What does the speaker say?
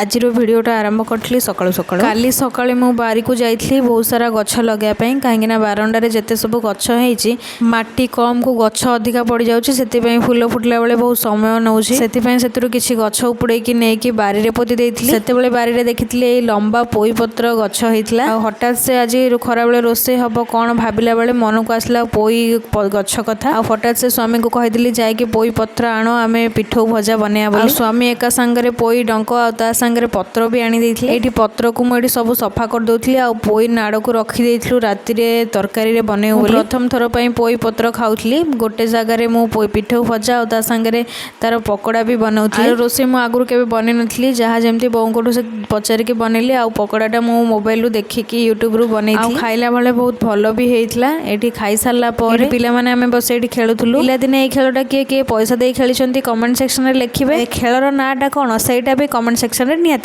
आजिर भिडटा आरंभ करी सकाळु सकाळु काली सकाळे मु बारी को जाइली बहुत सारा गछ लगाई कहीं बारंडार जिते सब गछ होती माटी कम को गछ अधिका पड़ जाऊँगी फुल फुटला बेले बहुत समय नौछि से किसी गछ उपुड़े नहीं बारी पोती देते बारी देखी लंबा पोई पत्र गछ होता हठात से आज खरा बेले रोसे हम कौन भाविला बेले मन को आसला पोई गछ कथा हठात से स्वामी को कही जाकि पोई पत्र आण आम पिठौ भजा बनैया स्वामी एका सांगरे पोई डंक आ सांगरे पत्र भी आनी देथिले एठी पत्र को मुझे सब सफा कर दउथली आ पोई नाड़ को रखी देथिलु राति रे तरकारी रे बने प्रथम थर पई पोई पत्र खाउथली गोटे जगार मु पोई पिठौ भजा आ ता सांगरे तार पकोड़ा भी बनाउथली रोसे मु आगुर केबे बने नथली जहा जेमती बोंकोटू से पचार के बनैली आ पकोड़ाटा मु मोबाइल रु देखिकी यूट्यूब रु बनैथी खाइला बेले बहुत भलो भी हेइतला एठी खाइ सारला पर पिला माने हमें बस एठी खेलुथुलु पिला दिने ए खेलटा किए किए पैसा दे खेलिछंती कमेंट सेक्शन रे लिखिबे खेलर नाटा कोन सेटा भी कमेंट सेक्शन रे नियत